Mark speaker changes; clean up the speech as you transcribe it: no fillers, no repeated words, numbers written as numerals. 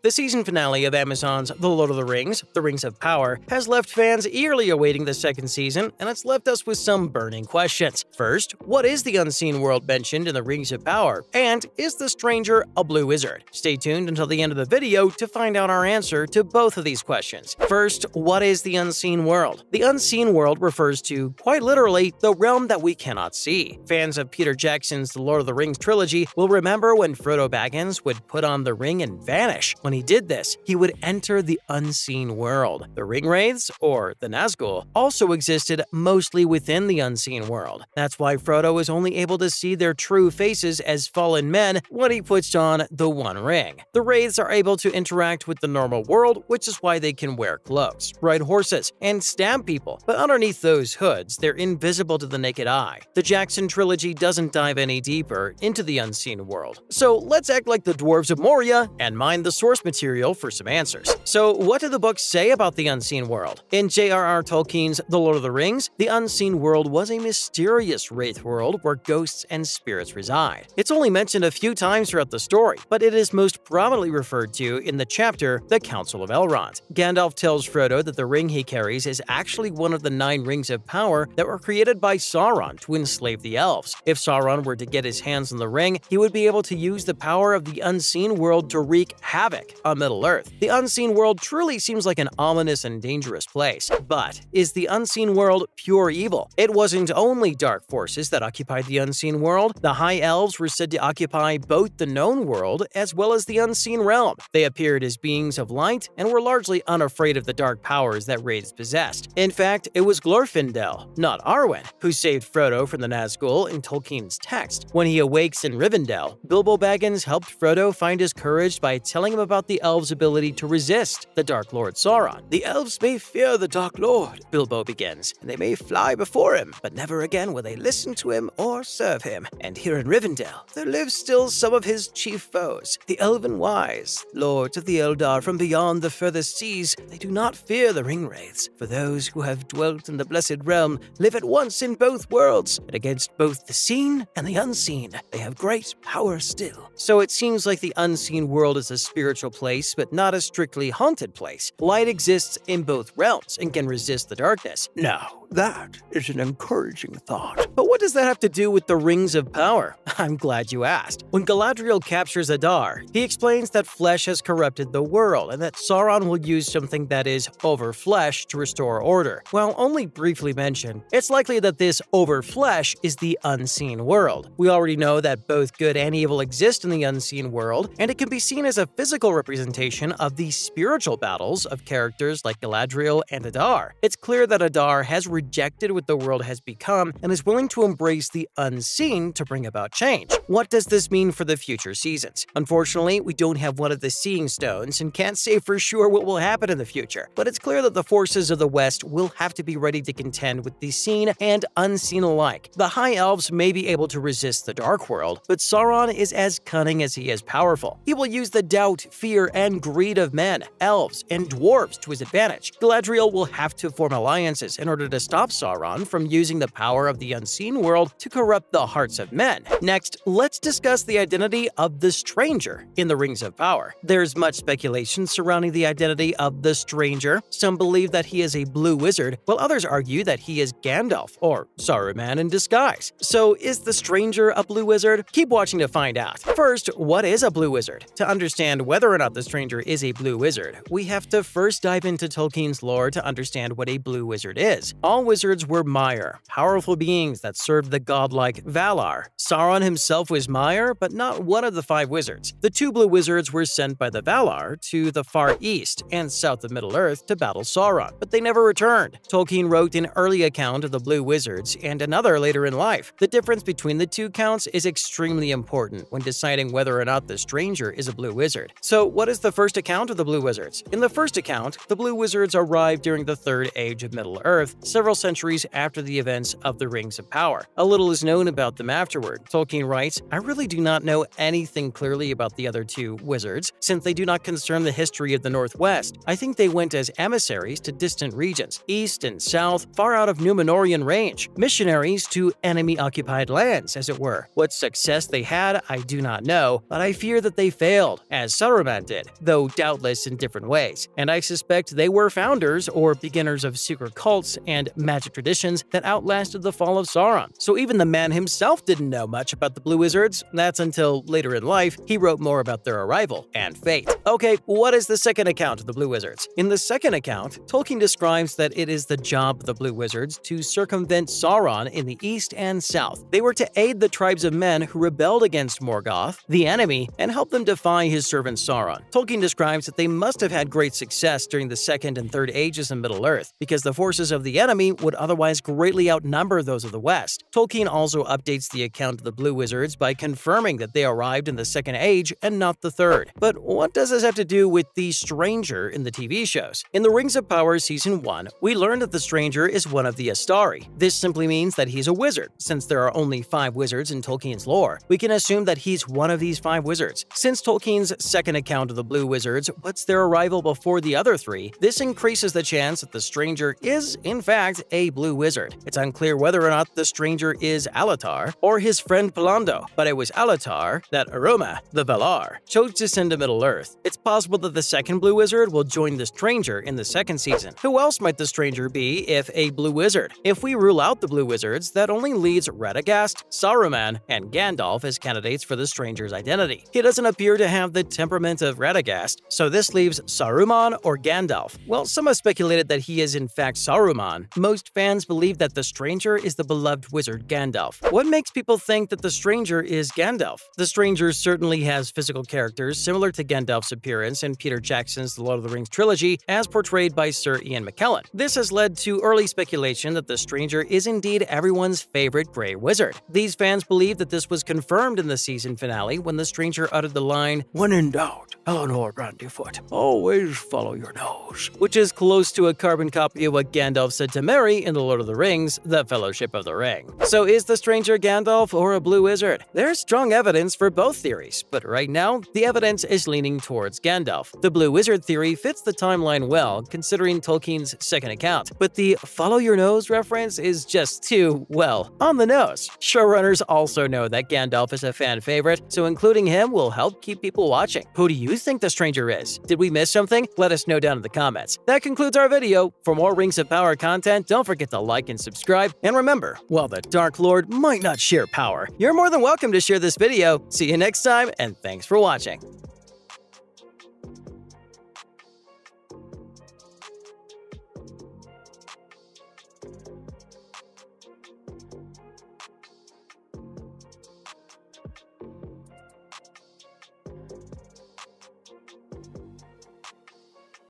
Speaker 1: The season finale of Amazon's The Lord of the Rings of Power, has left fans eagerly awaiting the second season, and it's left us with some burning questions. First, what is the unseen world mentioned in the Rings of Power? And is the stranger a blue wizard? Stay tuned until the end of the video to find out our answer to both of these questions. First, what is the unseen world? The unseen world refers to, quite literally, the realm that we cannot see. Fans of Peter Jackson's The Lord of the Rings trilogy will remember when Frodo Baggins would put on the ring and vanish. When he did this, he would enter the unseen world. The Ringwraiths, or the Nazgul, also existed mostly within the unseen world. That's why Frodo is only able to see their true faces as fallen men when he puts on the One Ring. The Wraiths are able to interact with the normal world, which is why they can wear cloaks, ride horses, and stab people, but underneath those hoods, they're invisible to the naked eye. The Jackson trilogy doesn't dive any deeper into the unseen world, so let's act like the dwarves of Moria and mine the source material for some answers. So what do the books say about the unseen world? In J.R.R. Tolkien's The Lord of the Rings, the unseen world was a mysterious wraith world where ghosts and spirits reside. It's only mentioned a few times throughout the story, but it is most prominently referred to in the chapter The Council of Elrond. Gandalf tells Frodo that the ring he carries is actually one of the 9 rings of power that were created by Sauron to enslave the elves. If Sauron were to get his hands on the ring, he would be able to use the power of the unseen world to wreak havoc on Middle-earth. The unseen world truly seems like an ominous and dangerous place. But is the unseen world pure evil? It wasn't only dark forces that occupied the unseen world. The High Elves were said to occupy both the known world as well as the unseen realm. They appeared as beings of light and were largely unafraid of the dark powers that wraiths possessed. In fact, it was Glorfindel, not Arwen, who saved Frodo from the Nazgul in Tolkien's text. When he awakes in Rivendell, Bilbo Baggins helped Frodo find his courage by telling him about the elves' ability to resist the Dark Lord Sauron. "The elves may fear the Dark Lord," Bilbo begins, "and they may fly before him, but never again will they listen to him or serve him. And here in Rivendell, there live still some of his chief foes, the Elven Wise, lords of the Eldar from beyond the furthest seas. They do not fear the Ringwraiths, for those who have dwelt in the Blessed Realm live at once in both worlds, and against both the seen and the unseen, they have great power still." So it seems like the unseen world is a spiritual place, but not a strictly haunted place. Light exists in both realms and can resist the darkness. Now, that is an encouraging thought. But what does that have to do with the Rings of Power? I'm glad you asked. When Galadriel captures Adar, he explains that flesh has corrupted the world and that Sauron will use something that is over flesh to restore order. While only briefly mentioned, it's likely that this over flesh is the unseen world. We already know that both good and evil exist in the unseen world, and it can be seen as a physical representation of the spiritual battles of characters like Galadriel and Adar. It's clear that Adar has rejected what the world has become and is willing to embrace the unseen to bring about change. What does this mean for the future seasons? Unfortunately, we don't have one of the Seeing Stones and can't say for sure what will happen in the future, but it's clear that the forces of the West will have to be ready to contend with the seen and unseen alike. The High Elves may be able to resist the Dark World, but Sauron is as cunning as he is powerful. He will use the doubt, fear, and greed of men, elves, and dwarves to his advantage. Galadriel will have to form alliances in order to stop Sauron from using the power of the unseen world to corrupt the hearts of men. Next, let's discuss the identity of the Stranger in the Rings of Power. There's much speculation surrounding the identity of the Stranger. Some believe that he is a blue wizard, while others argue that he is Gandalf, or Saruman in disguise. So is the Stranger a blue wizard? Keep watching to find out. First, what is a blue wizard? To understand whether or not the Stranger is a blue wizard, we have to first dive into Tolkien's lore to understand what a blue wizard is. All wizards were Maiar, powerful beings that served the godlike Valar. Sauron himself was Maiar, but not one of the 5 wizards. The 2 blue wizards were sent by the Valar to the far east and south of Middle-earth to battle Sauron, but they never returned. Tolkien wrote an early account of the blue wizards and another later in life. The difference between the 2 accounts is extremely important when deciding whether or not the Stranger is a blue wizard. So what is the first account of the blue wizards? In the first account, the blue wizards arrived during the Third Age of Middle-earth, several several centuries after the events of the Rings of Power. A little is known about them afterward. Tolkien writes, "I really do not know anything clearly about the other two wizards, since they do not concern the history of the Northwest. I think they went as emissaries to distant regions, east and south, far out of Númenórean range, missionaries to enemy-occupied lands, as it were. What success they had, I do not know, but I fear that they failed, as Saruman did, though doubtless in different ways. And I suspect they were founders or beginners of secret cults and magic traditions that outlasted the fall of Sauron. So even the man himself didn't know much about the Blue Wizards. That's until later in life he wrote more about their arrival and fate." Okay, what is the second account of the Blue Wizards? In the second account, Tolkien describes that it is the job of the Blue Wizards to circumvent Sauron in the east and south. They were to aid the tribes of men who rebelled against Morgoth, the enemy, and help them defy his servant Sauron. Tolkien describes that they must have had great success during the Second and Third Ages in Middle-earth, because the forces of the enemy would otherwise greatly outnumber those of the West. Tolkien also updates the account of the Blue Wizards by confirming that they arrived in the Second Age and not the Third. But what does this have to do with the Stranger in the TV shows? In The Rings of Power Season 1, we learned that the Stranger is one of the Astari. This simply means that he's a wizard. Since there are only 5 wizards in Tolkien's lore, we can assume that he's one of these 5 wizards. Since Tolkien's second account of the Blue Wizards puts their arrival before the other 3, this increases the chance that the Stranger is, in fact, a Blue Wizard. It's unclear whether or not the Stranger is Alatar or his friend Palando, but it was Alatar that Aroma, the Valar, chose to send to Middle-earth. It's possible that the second Blue Wizard will join the Stranger in the second season. Who else might the Stranger be if a Blue Wizard? If we rule out the Blue Wizards, that only leaves Radagast, Saruman, and Gandalf as candidates for the Stranger's identity. He doesn't appear to have the temperament of Radagast, so this leaves Saruman or Gandalf. Well, some have speculated that he is in fact Saruman. Most fans believe that the Stranger is the beloved wizard Gandalf. What makes people think that the Stranger is Gandalf? The Stranger certainly has physical characters similar to Gandalf's appearance in Peter Jackson's The Lord of the Rings trilogy, as portrayed by Sir Ian McKellen. This has led to early speculation that the Stranger is indeed everyone's favorite Grey Wizard. These fans believe that this was confirmed in the season finale when the Stranger uttered the line, "When in doubt, Eleanor Brandyfoot, always follow your nose," which is close to a carbon copy of what Gandalf said to Merry in The Lord of the Rings, The Fellowship of the Ring. So is the Stranger Gandalf or a Blue Wizard? There's strong evidence for both theories, but right now, the evidence is leaning towards Gandalf. The Blue Wizard theory fits the timeline well, considering Tolkien's second account, but the follow your nose reference is just too, well, on the nose. Showrunners also know that Gandalf is a fan favorite, so including him will help keep people watching. Who do you think the Stranger is? Did we miss something? Let us know down in the comments. That concludes our video. For more Rings of Power content, don't forget to like and subscribe. And remember, while the Dark Lord might not share power, you're more than welcome to share this video. See you next time, and thanks for watching.